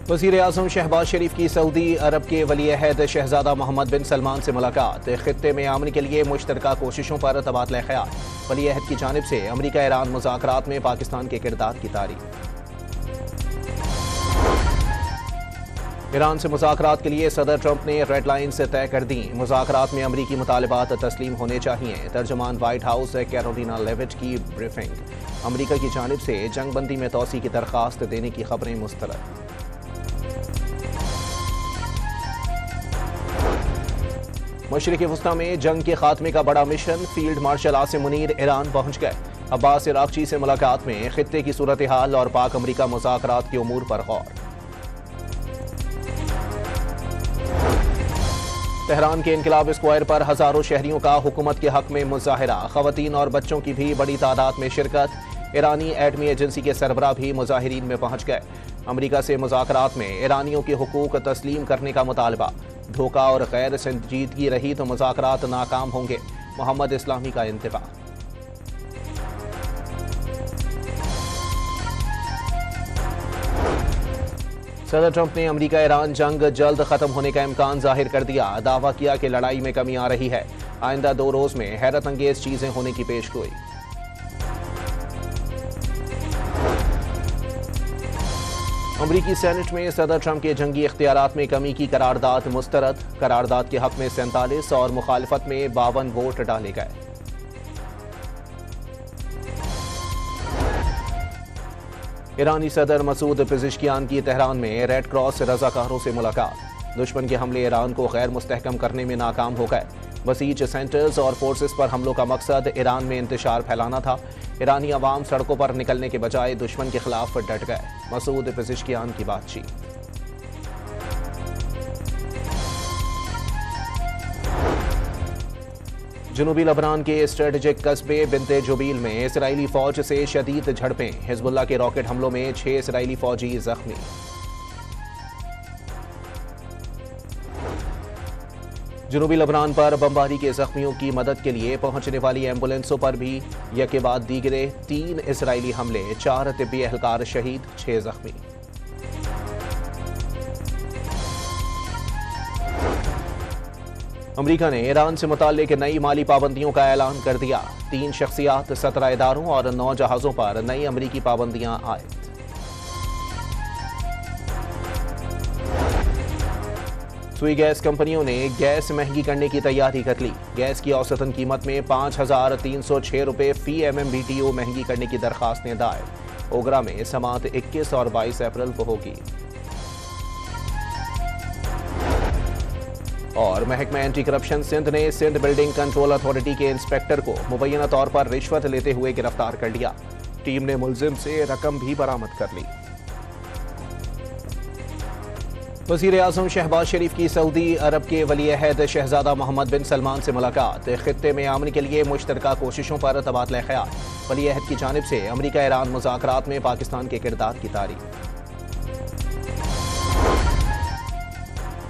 वज़ीर आज़म शहबाज शरीफ की सऊदी अरब के वली अहद शहजादा मोहम्मद बिन सलमान से मुलाकात। खित्ते में अमन के लिए मुश्तरका कोशिशों पर तबादला ख्याल। वली अहद की जानिब से अमरीका ईरान मुज़ाकरात में पाकिस्तान के किरदार की तारीफ। ईरान से मुज़ाकरात के लिए सदर ट्रंप ने रेड लाइन से तय कर दी। मुज़ाकरात में अमरीकी मुतालिबात तस्लीम होने चाहिए। तर्जुमान व्हाइट हाउस कैरोलिना लेविट की ब्रीफिंग। अमरीका की जानिब से जंग बंदी में तोसी की दरख्वास्त देने की खबरें मुस्तरद। मशरिक़ वस्ता में जंग के खात्मे का बड़ा mission. Field marshal Asim Munir Iran पहुंच गए। अब्बास इराक़ची से मुलाकात में खित्ते की सूरत हाल और पाक अमरीका मुज़ाकरात के उमूर पर गौर। तेहरान के इनकलाब स्क्वायर पर हजारों शहरियों का हुकूमत के हक में मुजाहिरा। खवातीन और बच्चों की भी बड़ी तादाद में शिरकत। ईरानी एटमी एजेंसी के सरबराह भी मुजाहिरीन में पहुंच गए। अमरीका से मुज़ाकरात में ईरानियों के हुकूक तस्लीम करने का मुतालबा। धोखा और गैर संजीदगी रही तो मुज़ाकरात नाकाम होंगे। मोहम्मद इस्लामी का इंतबा। सदर ट्रंप ने अमरीका ईरान जंग जल्द खत्म होने का इम्कान जाहिर कर दिया। दावा किया कि लड़ाई में कमी आ रही है। आइंदा 2 रोज में हैरत अंगेज चीजें होने की पेशगोई। अमरीकी सेनेट में सदर ट्रंप के जंगी इख्तियारात में कमी की करारदाद मुस्तरद। करारदाद के हक में 47 और मुखालफत में 52 वोट डाले गए। ईरानी सदर मसूद पिज़ेश्कियान की तेहरान में रेड क्रॉस रजाकारों से मुलाकात। दुश्मन के हमले ईरान को गैर मुस्तहकम करने में नाकाम हो गए। बसीज सेंटर्स और फोर्सेस पर हमलों का मकसद ईरान में इंतशार फैलाना था। ईरानी अवाम सड़कों पर निकलने के बजाय दुश्मन के खिलाफ डट गए। मसूद पिज़ेश्कियान की बातचीत। जनूबी लबनान के स्ट्रेटेजिक कस्बे बिनते जुबील में इसराइली फौज से शदीद झड़पें। हिजबुल्लाह के रॉकेट हमलों में 6 इसराइली फौजी जख्मी। जनूबी लबनान पर बमबारी के जख्मियों की मदद के लिए पहुंचने वाली एम्बुलेंसों पर भी यके बाद दीगरे 3 इसराइली हमले। 4 तिब्बी एहलकार शहीद, 6 जख्मी। अमरीका ने ईरान से मुताल्लिक नई माली पाबंदियों का ऐलान कर दिया। 3 शख्सियात, 17 इदारों और 9 जहाजों पर नई अमरीकी पाबंदियां आयद। सुई गैस कंपनियों ने गैस महंगी करने की तैयारी कर ली। गैस की औसतन कीमत में 5,306 रुपये फी MMBTU महंगी करने की दरखास्तें दायर। ओगरा में समात 21 और 22 अप्रैल को होगी। और महकमा एंटी करप्शन सिंध ने सिंध बिल्डिंग कंट्रोल अथॉरिटी के इंस्पेक्टर को मुबैना तौर पर रिश्वत लेते हुए गिरफ्तार कर लिया। टीम ने मुलजिम से रकम भी बरामद कर ली। वज़ीर आज़म शहबाज शरीफ की सऊदी अरब के वली अहद शहजादा मोहम्मद बिन सलमान से मुलाकात। खित्ते में अमन के लिए मुश्तरका कोशिशों पर तबादला ख्याल। वली अहद की जानिब से अमरीका ईरान मुज़ाकरात में पाकिस्तान के किरदार की तारीफ।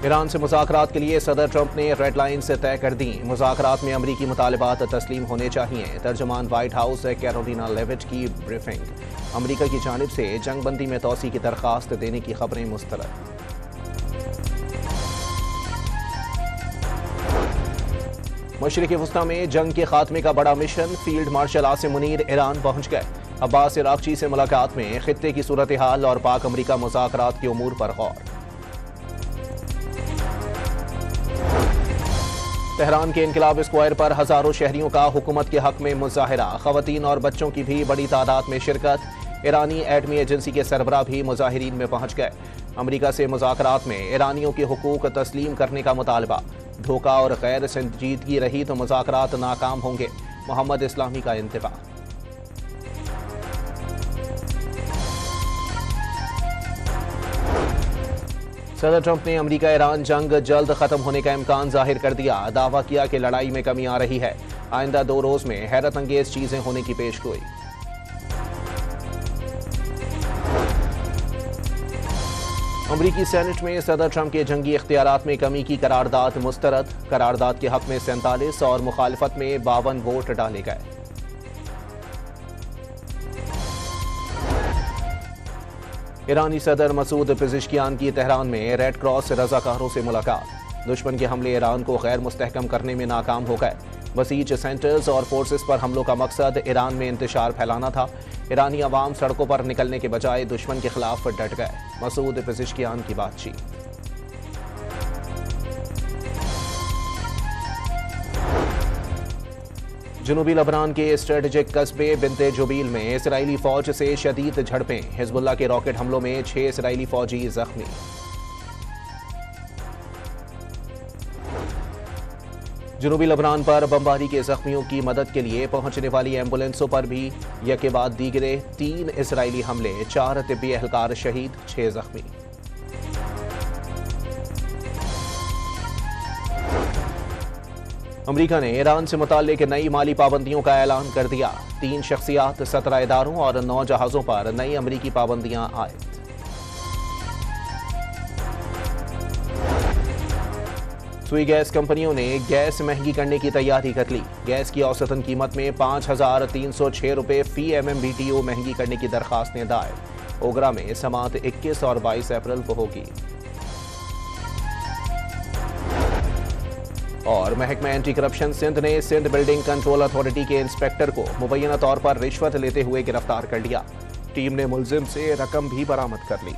ईरान से मुज़ाकरात के लिए सदर ट्रंप ने रेड लाइन से तय कर दी। मुज़ाकरात में अमरीकी मुतालिबात तस्लीम होने चाहिए। तर्जुमान व्हाइट हाउस कैरोलिना लेविट की ब्रीफिंग। अमरीका की जानिब से जंग बंदी में तोसी की दरख्वास्त देने की खबरें मुस्तरद। मशरिक़ वस्ता में जंग के खात्मे का बड़ा mission. Field marshal Asim Munir Iran पहुंच गए। अब्बास इराक़ची से मुलाकात में खित्ते की सूरत हाल और पाक अमरीका मुज़ाकरात के उमूर पर गौर। तेहरान के इनकलाब स्क्वायर पर हजारों शहरियों का हुकूमत के हक में मुजाहिरा। खवातीन और बच्चों की भी बड़ी तादाद में शिरकत। ईरानी एटमी एजेंसी के सरबराह भी मुजाहिरीन में पहुंच गए। अमरीका से मुज़ाकरात में ईरानियों के हुकूक तस्लीम करने का मुतालबा। धोखा और गैर संजीदगी रही तो मुज़ाकरात नाकाम होंगे। मोहम्मद इस्लामी का इंतबा। सदर ट्रंप ने अमरीका ईरान जंग जल्द खत्म होने का इम्कान जाहिर कर दिया। दावा किया कि लड़ाई में कमी आ रही है। आइंदा 2 रोज में हैरत अंगेज चीजें होने की पेशगोई। अमरीकी सेनेट में सदर ट्रंप के जंगी इख्तियारात में कमी की करारदाद मुस्तरद। करारदाद के हक में 47 और मुखालफत में 52 वोट डाले गए। ईरानी सदर मसूद पेजिशकियान की तेहरान में रेड क्रॉस रजाकारों से मुलाकात। दुश्मन के हमले ईरान को गैर मुस्तहकम करने में नाकाम हो गए। बसीज सेंटर्स और फोर्सेस पर हमलों का मकसद ईरान में इंतशार फैलाना था। ईरानी अवाम सड़कों पर निकलने के बजाय दुश्मन के खिलाफ डट गए। मसूद पेजिशकियान की बातचीत। जनूबी लबनान के स्ट्रेटेजिक कस्बे बिनते जुबील में इसराइली फौज से शदीद झड़पें। हिजबुल्लाह के रॉकेट हमलों में 6 इसराइली फौजी जख्मी। जनूबी लबनान पर बमबारी के जख्मियों की मदद के लिए पहुंचने वाली एम्बुलेंसों पर भी यके बाद दीगरे 3 इसराइली हमले, 4 तिब्बी एहलकार शहीद, 6 जख्मी। अमेरिका ने ईरान से मुताल्लिक नई माली पाबंदियों का ऐलान कर दिया। 3 शख्सियात, 17 इदारों और 9 जहाजों पर नई अमेरिकी पाबंदियां आयद। सुई गैस कंपनियों ने गैस महंगी करने की तैयारी कर ली। गैस की औसतन कीमत में 5,306 रुपये फी MMBTU महंगी करने की दरखास्तें दायर। ओगरा में समात 21 और 22 अप्रैल को होगी। और महकमा एंटी करप्शन सिंध ने सिंध बिल्डिंग कंट्रोल अथॉरिटी के इंस्पेक्टर को मुबैना तौर पर रिश्वत लेते हुए गिरफ्तार कर लिया। टीम ने मुलजिम से रकम भी बरामद कर ली।